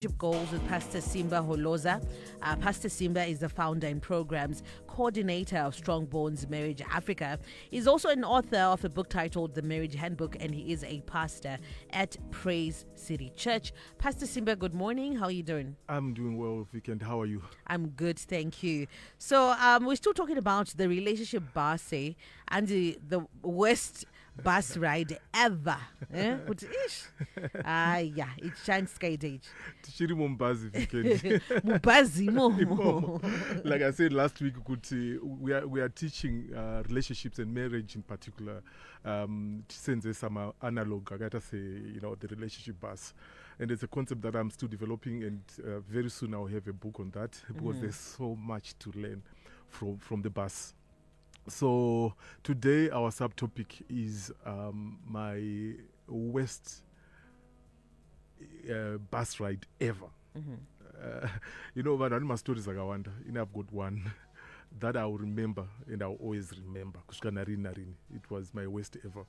Goals with Pastor Simba Woloza. Pastor Simba is the founder and programs coordinator of Strong Bonds Marriage Africa. He's also an author of a book titled The Marriage Handbook, and he is a pastor at Praise City Church. Pastor Simba, good morning. How are you doing? I'm doing well, Vic, how are you? I'm good, thank you. So we're still talking about the relationship bus and the worst bus ride ever. Yeah, it's Shine Sky Dage. Tishiri Mumbazi weekend. Mubazi mo. Like I said last week, we are teaching relationships and marriage in particular. Since some analog, I gotta say, the relationship bus. And it's a concept that I'm still developing, and very soon I'll have a book on that because there's so much to learn from the bus. So today our subtopic is my worst bus ride ever. But my stories are wonder. I've got one that I will remember, and I'll always remember. It was my worst ever.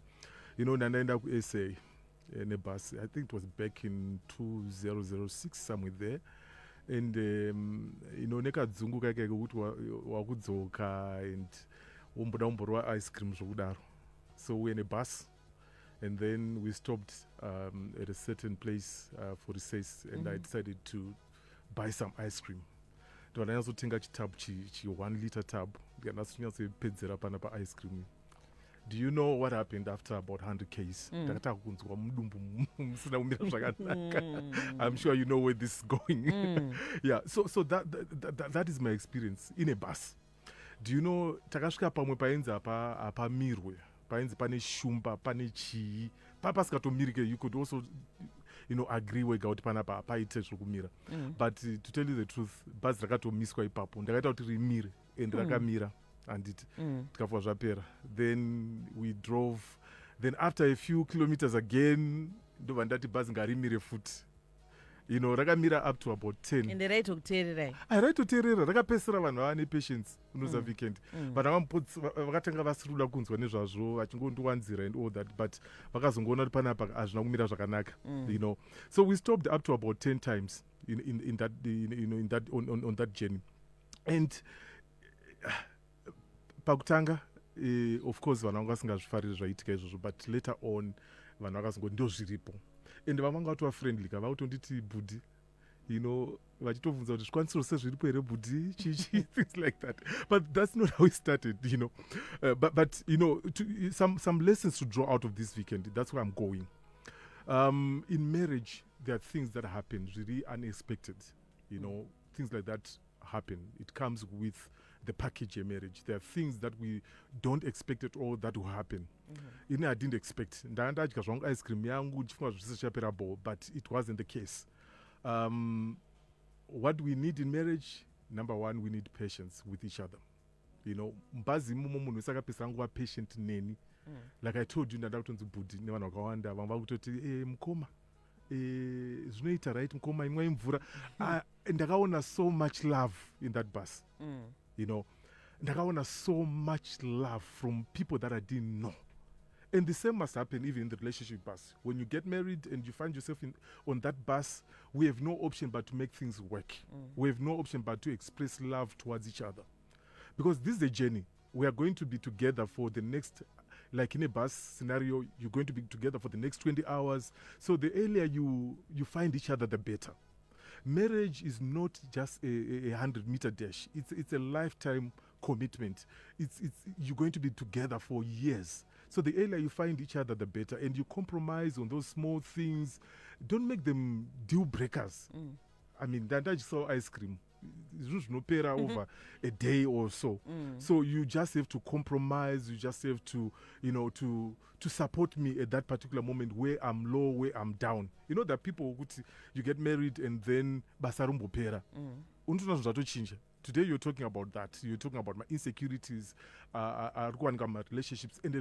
Nanaenda essay in a bus. I think it was back in 2006, somewhere there. And nekadzunguka keke kuti wakudzoka and umborwa ice cream zvokudaro. So we're in a bus, and then we stopped at a certain place for recess, and I decided to buy some ice cream. Ndanazotenga chitabu chi 1 liter tab. Ndanasonyatsoipedzera pana pa ice cream. Do you know what happened after about 100 Ks? I'm sure you know where this is going. Yeah, so that is my experience in a bus. Do you know, takasvika pamwe paenza apa mirwe, paenza pane shumba, pane chii, papasikatomirike, you could also agree wega kuti panapa paite zvokumira. But to tell you the truth, bus rakatomiswa ipapo, ndakaita kuti rimire, and rakamira. And it then we drove. Then after a few kilometers again, ndovandati bus ngarimire futi. Rakamira up to about 10. And the right to terera. I right to terera. Rakapesera vanhu vane patience unoza weekend. But vakatanga vasirula kunzwa nezvazvo vachingondiwanzira and all that. But vakazongoona kuti panapa hazvina kumira zvakanaka. So we stopped up to about 10 times in that on that journey. And pakutanga of course vanhu vanga vasingazvifariri zvaitika izvozvo, but later on vanhu vakazongoti ndozviripo, and vamanga vati friendly ka vakutonditi budhi, vachitovunza kuti zvikwanisiro sezviripo here budhi chichi, things like that. But that's not how it started, but some lessons to draw out of this weekend. That's where I'm going. In marriage, there are things that happen really unexpected. Things like that happen. It comes with the package of marriage. There are things that we don't expect at all that will happen. I didn't expect. Ndandadya zvangu ice cream yangu chifunga zvose chapera ball, but it wasn't the case. What we need in marriage, number one, we need patience with each other. Mbazi mumo munhu sakapesa nguva patient neni. Like I told you, ndada kutonzi budhi nevanhu vakawanda vamva kutoti mukoma zvinoita right mukoma imwe imvura. Ndakaona so much love in that bus. Ndakaona so much love from people that I didn't know. And the same must happen even in the relationship bus. When you get married and you find yourself on that bus, we have no option but to make things work. We have no option but to express love towards each other. Because this is a journey. We are going to be together for the next, like in a bus scenario, you're going to be together for the next 20 hours. So the earlier you find each other, the better. Marriage is not just a 100-meter dash. It's a lifetime commitment. You're going to be together for years. So the earlier you find each other, the better. And you compromise on those small things. Don't make them deal breakers. I mean, that I saw ice cream. It's no pera over a day or so. So you just have to compromise. You just have to, to support me at that particular moment where I'm low, where I'm down. That people, you get married and then basarumbo pera. Today you're talking about that. You're talking about my insecurities, my relationships, and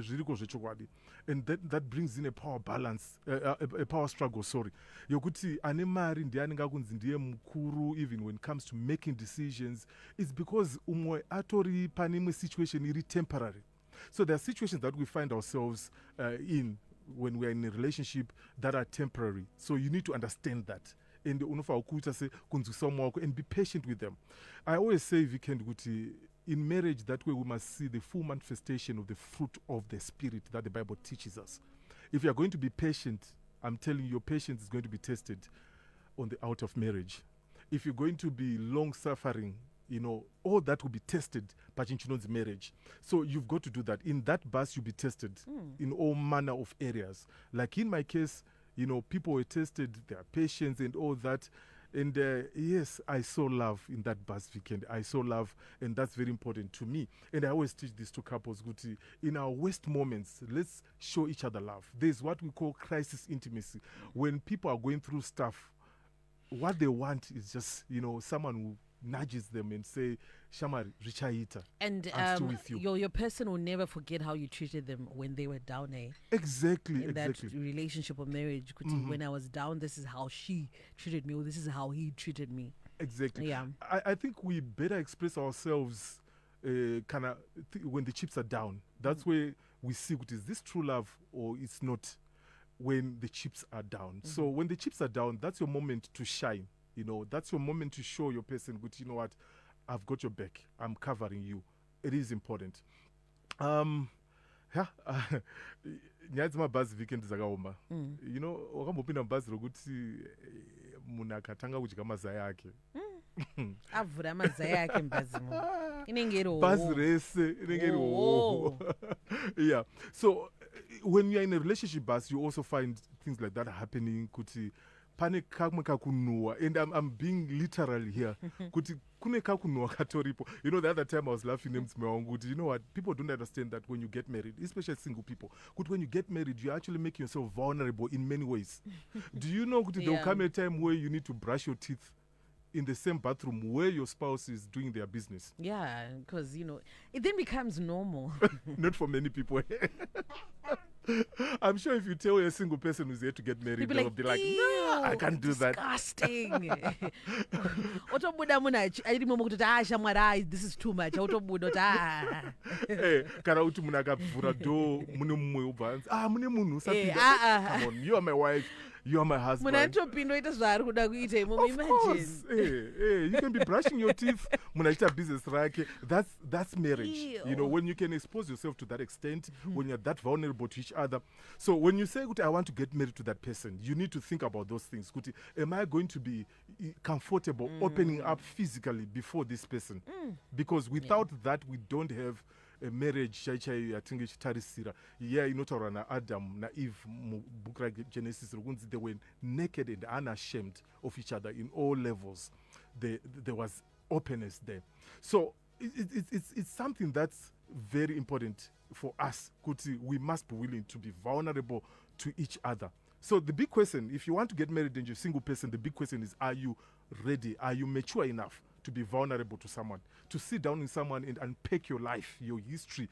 and that brings in a power balance, a power struggle. Sorry, yokuti anemari ndianenga kunzi ndiye mukuru even when it comes to making decisions. It's because umwe atori panimwe situation iri temporary. So there are situations that we find ourselves in when we're in a relationship that are temporary. So you need to understand that. and unofa ukuta se kunzwisa mwako, and be patient with them. I always say weekend kuti in marriage, that way we must see the full manifestation of the fruit of the spirit that the Bible teaches us. If you are going to be patient, I'm telling you, your patience is going to be tested on the out of marriage. If you're going to be long suffering, all that will be tested by marriage. So you've got to do that. In that bus, you'll be tested in all manner of areas. Like in my case, people were tested, their patience and all that. And yes, I saw love in that bus weekend. I saw love, and that's very important to me. And I always teach this to couples, Guti, in our worst moments, let's show each other love. There's what we call crisis intimacy. When people are going through stuff, what they want is just, someone who nudges them and say, Shama, Richaita, and I'm still with you. Your person will never forget how you treated them when they were down, eh? Exactly. That relationship or marriage. When I was down, this is how she treated me, or this is how he treated me. Exactly. Yeah. I think we better express ourselves when the chips are down. That's where we see, is this true love or it's not, when the chips are down. So when the chips are down, that's your moment to shine. That's your moment to show your person, but you know what, I've got your back. I'm covering you. It is important. Nyazi mabhazi weekend zakaoma. Wakambopinda mubhazi rokuti munhu akatanga kudya mazaya ake. Avhura mazaya ake mubhazimo. Inenge iri bhazi rese inenge iri hoho. Yeah. So when you're in a relationship bus, you also find things like that happening. Kuti pane kamwe kakunua, and I'm being literal here. Kuti kune kakunua katoripo. The other time I was laughing names mewanguti. You know what? People don't understand that when you get married, especially single people, kuti when you get married, you actually make yourself vulnerable in many ways. Do you know kuti there will come a time where you need to brush your teeth in the same bathroom where your spouse is doing their business? Yeah, because it then becomes normal. Not for many people. I'm sure if you tell a single person who's here to get married, they'll be like, no, I can't do that. Disgusting. This is too much. Kana uti munhu akabvura door mune mumwe ubva mune munhu usapinda. Come on, you are my wife, you are my husband. Of course. You can be brushing your teeth. Business rake. That's marriage. Ew. When you can expose yourself to that extent, when you're that vulnerable to each other. So when you say, I want to get married to that person, you need to think about those things. Am I going to be comfortable opening up physically before this person? Because without that, we don't have a marriage. I think it's tarisira. Yeah, na Adam, na Eve, book like Genesis, they were naked and unashamed of each other in all levels. There was openness there. So it's something that's very important for us. We must be willing to be vulnerable to each other. So the big question, if you want to get married and you're a single person, the big question is, are you ready? Are you mature enough to be vulnerable to someone? To sit down with someone and unpack your life, your history.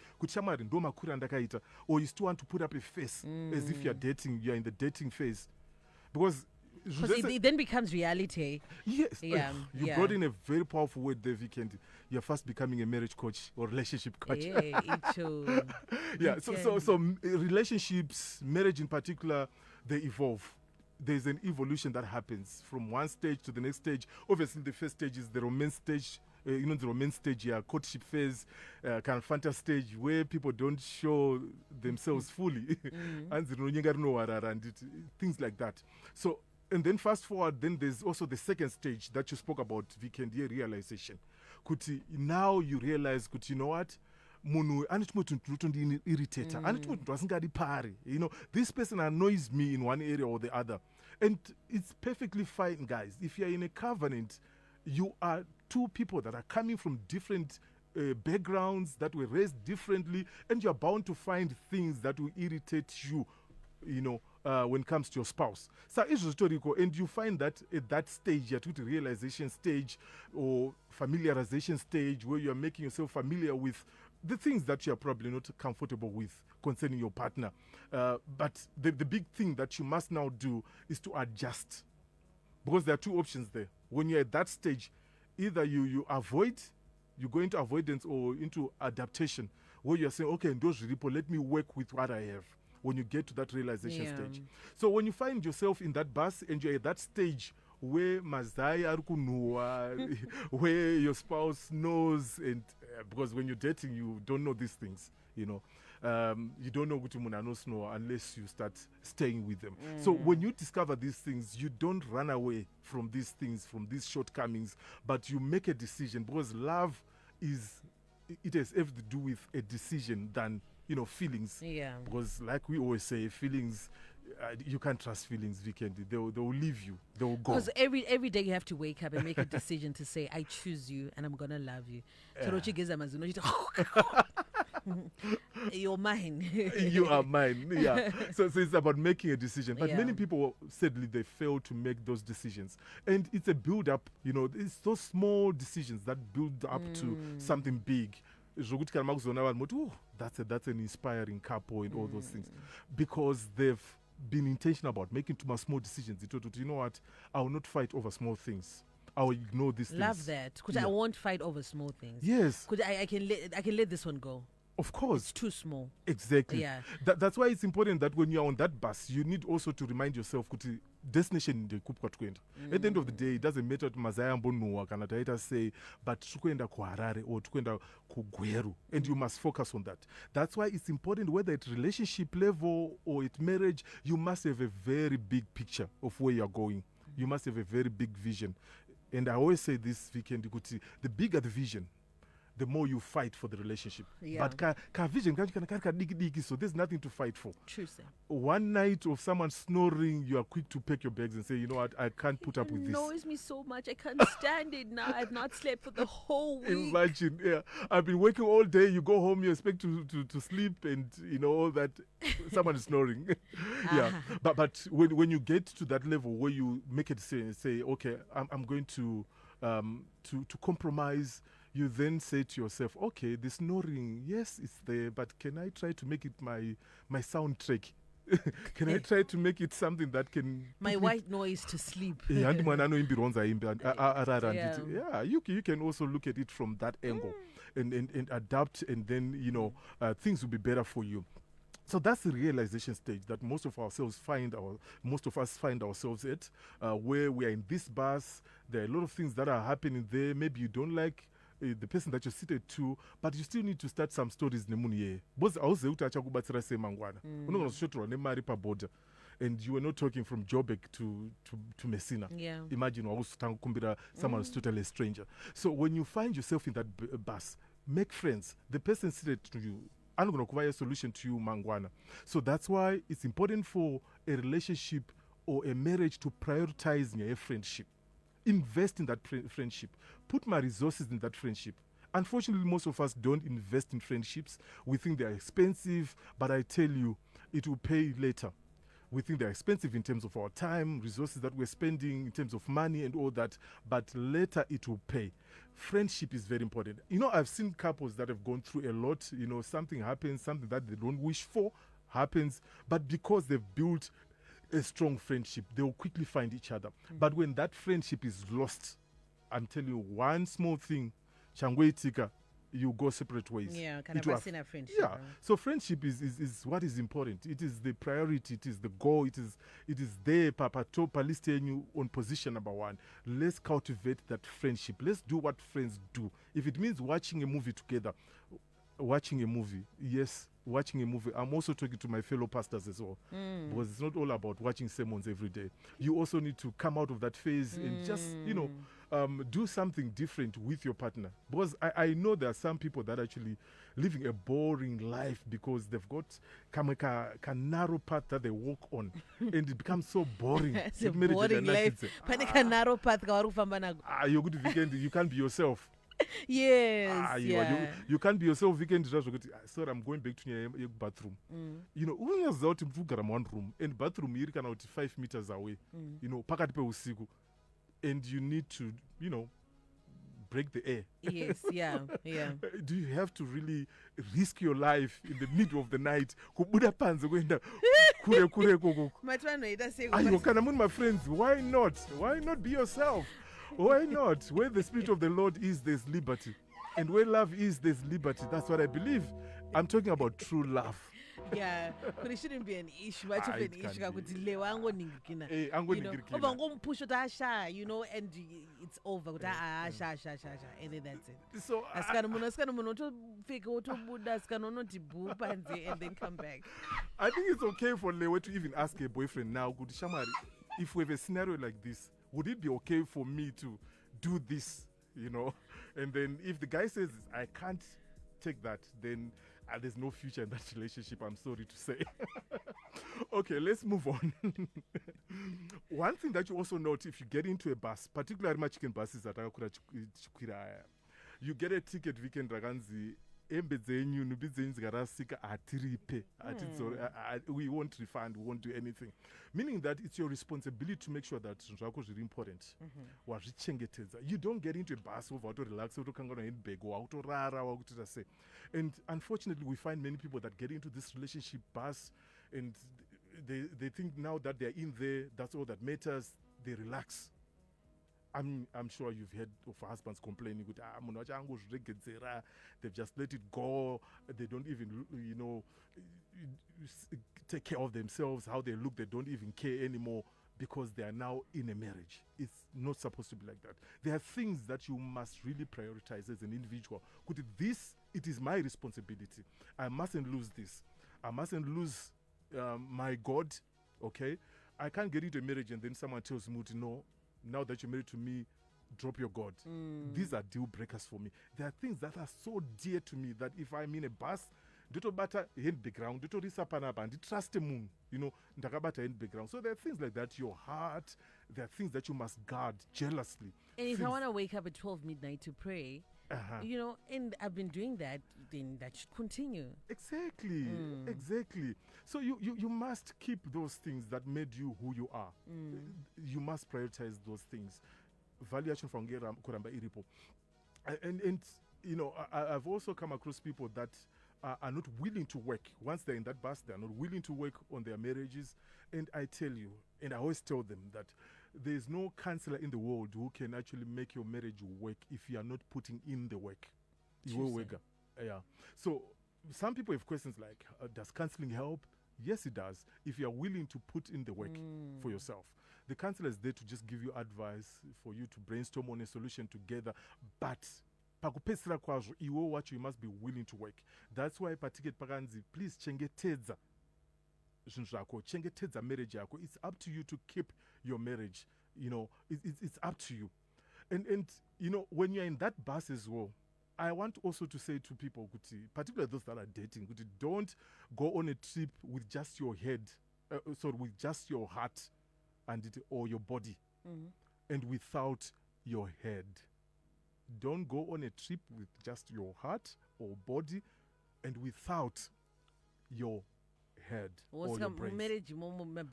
Or you still want to put up a face as if you're in the dating phase. Because it then becomes reality. Yes. Yeah. You brought in a very powerful word there, weekend. You're first becoming a marriage coach or relationship coach. Yeah. So relationships, marriage in particular, they evolve. There's an evolution that happens from one stage to the next stage. Obviously, the first stage is the romance stage. The romance stage, courtship phase, kind of fantasy stage where people don't show themselves fully. And things like that. So, and then fast forward, then there's also the second stage that you spoke about, weekend year realization. Now you realize, you know what? This person annoys me in one area or the other. And it's perfectly fine, guys. If you're in a covenant, you are two people that are coming from different backgrounds, that were raised differently, and you're bound to find things that will irritate you, when it comes to your spouse. So it's historical, and you find that at that stage, at the realization stage or familiarization stage, where you're making yourself familiar with the things that you're probably not comfortable with concerning your partner. But the big thing that you must now do is to adjust. Because there are two options there. When you're at that stage, either you avoid, you go into avoidance or into adaptation, where you're saying, okay, let me work with what I have. When you get to that realization stage. So when you find yourself in that bus and you're at that stage where mazai ari kunhuhwa, where your spouse knows, and because when you're dating, you don't know these things, you know. You don't know kuti munhu anosnowa unless you start staying with them. So when you discover these things, you don't run away from these things, from these shortcomings, but you make a decision, because love it has everything to do with a decision than, you know, feelings. Yeah. Because like we always say, feelings, you can't trust feelings, Vikendi. They will leave you. They will go. Because every day you have to wake up and make a decision to say, I choose you and I'm going to love you. You're mine. You are mine. Yeah. So it's about making a decision. But Yeah. many people, sadly, they fail to make those decisions. And it's a build up, you know, it's those small decisions that build up to something big. Zvokuti kana makuzoona vanhu moti, oh, that's an inspiring couple and all those things. Because they've been intentional about making too much small decisions. You know what? I will not fight over small things. I will ignore these things. Love that. Because I won't fight over small things. Yes. Because I can let this one go. Of course. It's too small. Exactly. Yeah. That's why it's important that when you're on that bus, you need also to remind yourself kuti destination ndekupwa twenda. At the end of the day, it doesn't matter kuti mazaya mbonhuhwa kana taita say, but tukuenda kuHarare or tukuenda kuGweru, and you must focus on that. That's why it's important, whether at relationship level or at marriage, you must have a very big picture of where you're going. You must have a very big vision. And I always say this weekend, the bigger the vision, the more you fight for the relationship. Yeah. But ka vision, so there's nothing to fight for. True, sir. One night of someone snoring, you are quick to pack your bags and say, you know what, I can't put up with It this. annoys me so much. I can't stand it now. I've not slept for the whole week. Imagine, yeah. I've been working all day, you go home, you expect to sleep, and you know all that, someone is snoring. Yeah. But when you get to that level where you make a decision and say, okay, I'm going to compromise, you then say to yourself, okay, the snoring, yes, it's there, but can I try to make it my soundtrack? Can I try to make it something that can... My white noise to sleep. Yeah, you can also look at it from that angle and adapt, and then, you know, things will be better for you. So that's the realization stage that most of us find ourselves at, where we are in this bus. There are a lot of things that are happening there. Maybe you don't like the person that you're seated to, but you still need to start some stories nemunye. Because and you were not talking from Joburg to Messina. Yeah. Imagine someone who's totally a stranger. So when you find yourself in that bus, make friends. The person seated to you, I'm going to provide a solution to you, Mangwana. So that's why it's important for a relationship or a marriage to prioritize your friendship. Invest in that friendship. Put my resources in that friendship. Unfortunately, most of us don't invest in friendships. We think they're expensive, but I tell you, it will pay later. We think they're expensive in terms of our time, resources that we're spending, in terms of money and all that, but later it will pay. Friendship is very important. You know, I've seen couples that have gone through a lot. You know, something happens, something that they don't wish for happens, but because they've built a strong friendship, they will quickly find each other. But when that friendship is lost, I'm telling you, one small thing, Changwe you go separate ways. Yeah, kind of a friendship. Yeah. So friendship is what is important. It is the priority. It is the goal. It is there, Papa listing you on position number one. Let's cultivate that friendship. Let's do what friends do. If it means watching a movie together, watching a movie, yes, watching a movie. I'm also talking to my fellow pastors as well. Because it's not all about watching sermons every day. You also need to come out of that phase and just, you know, do something different with your partner. Because I know there are some people that are actually living a boring life because they've got a narrow path that they walk on and it becomes so boring. It's a boring life. Narrow path. You're good weekend. You can't be yourself. Yes. You can't be yourself weekend. Sorry, I'm going back to your bathroom. You know, when you're out in one room and bathroom you can out 5 meters away. You know, pakati pe usiku. And you need to, you know, break the air. Yes, yeah. Do you have to really risk your life in the middle of the night? My friends, why not? Why not be yourself? Why not? Where the Spirit of the Lord is, there's liberty. And where love is, there's liberty. That's what I believe. I'm talking about true love. Yeah, but it shouldn't be an issue. Much of It an can issue. be. Kuti lewa ningikina. Angoningirikina. Oba ngompush utasha, and it's over. Sha, and then that's it. So Askano muno to fake to Buddha, askano no tibu panzi, and then come back. I think it's okay for Lewe to even ask a boyfriend now, good Shamari, if we have a scenario like this, would it be okay for me to do this? And then if the guy says I can't take that, then there's no future in that relationship, I'm sorry to say. Okay, let's move on. One thing that you also note if you get into a bus, particularly my chicken buses that you get a ticket weekend raganzi we won't refund, we won't do anything. Meaning that it's your responsibility to make sure that zvinhu is really important. You don't get into a bus over to relax, and unfortunately we find many people that get into this relationship bus and they think now that they're in there, that's all that matters, they relax. I'm sure you've heard of husbands complaining with they've just let it go, they don't even take care of themselves, how they look, they don't even care anymore because they are now in a marriage. It's not supposed to be like that. There are things that you must really prioritize as an individual. It is my responsibility. I mustn't lose this. I mustn't lose my God, okay? I can't get into a marriage and then someone tells me, no, now that you're married to me, drop your God. These are deal breakers for me. There are things that are so dear to me that if I'm in a bus, dito bata hand background, dito risa panabandi, trust moon, ndakabata hand background. So there are things like that, your heart, there are things that you must guard jealously. And if I want to wake up at 12 midnight to pray, and I've been doing that, then that should continue. Exactly. So you must keep those things that made you who you are. You must prioritize those things. Valuation from Kuramba Iripo. And I've also come across people that are not willing to work. Once they're in that bus, they're not willing to work on their marriages. And I tell you, and I always tell them that there's no counselor in the world who can actually make your marriage work if you are not putting in the work. Yeah. So some people have questions like, does counseling help? Yes, it does. If you are willing to put in the work for yourself. The counselor is there to just give you advice, for you to brainstorm on a solution together. But pakupesera kwazvo, iwo wacho, you must be willing to work. That's why patiket pakanzi, please chengetedza zvinhu zvako, chengetedza marriage yako. It's up to you to keep your marriage. It's up to you. And when you're in that bus as well, I want also to say to people, particularly those that are dating, don't go on a trip with just your head, with just your heart or your body, and without your head. Don't go on a trip with just your heart or body and without your head or your brains. My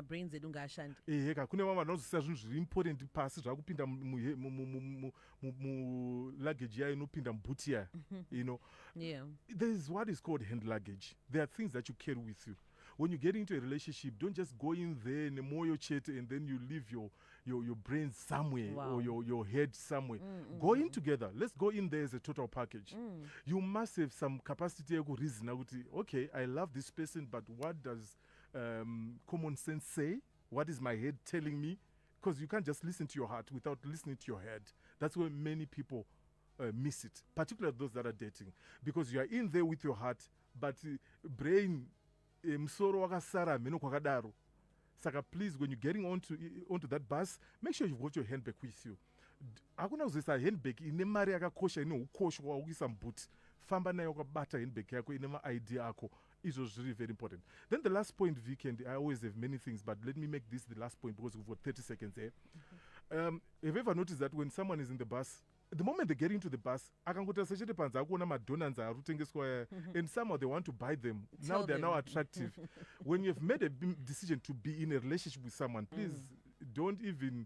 brains don't go shant. Kune mama vanozisa zvinhu zviri important pasi zvakupinda mu luggage yayo inopinda mubhuti yayo. Yeah. There is what is called hand luggage. There are things that you carry with you. When you get into a relationship, don't just go in there in a moyo chete and then you leave your brain somewhere or your head somewhere. Go in together. Let's go in there as a total package. You must have some capacity to reason. Okay, I love this person, but what does common sense say? What is my head telling me? Because you can't just listen to your heart without listening to your head. That's where many people miss it, particularly those that are dating. Because you are in there with your heart, but brain msoro wakasara meno kwakadaro. Saka, please, when you're getting onto that bus, make sure you've got your handbag with you. Hakuna kuzisa handbag ine mari yakakosha ine ukosho wakuisa mbuti. Famba nayo kwabata handbag yako ine ma-ID ako. It was really very important. Then the last point, Vicky, and I always have many things, but let me make this the last point because we've got 30 seconds here. Have you ever noticed that when someone is in the bus, the moment they get into the bus, and somehow they want to buy them. Now they're now attractive. When you've made a decision to be in a relationship with someone, please don't even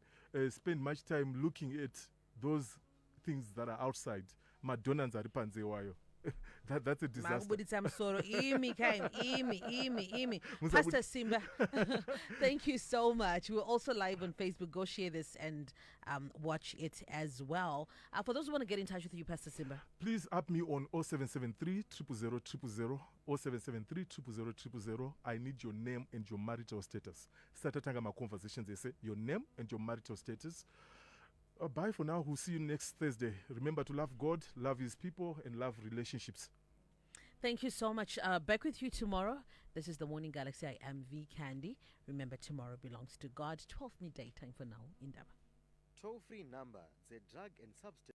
spend much time looking at those things that are outside. Madonnans are ripanze wayo. That's a disaster. Pastor Simba, thank you so much. We're also live on Facebook. Go share this and watch it as well. For those who want to get in touch with you, Pastor Simba, please app me on 0773 000 0773 000. I need your name and your marital status. Start my conversations. They say your name and your marital status. Bye for now. We'll see you next Thursday. Remember to love God, love His people, and love relationships. Thank you so much. Back with you tomorrow. This is the Morning Galaxy. I am V Candy. Remember, tomorrow belongs to God. 12 midday time for now. Indaba. Toll-free number, the drug and substance.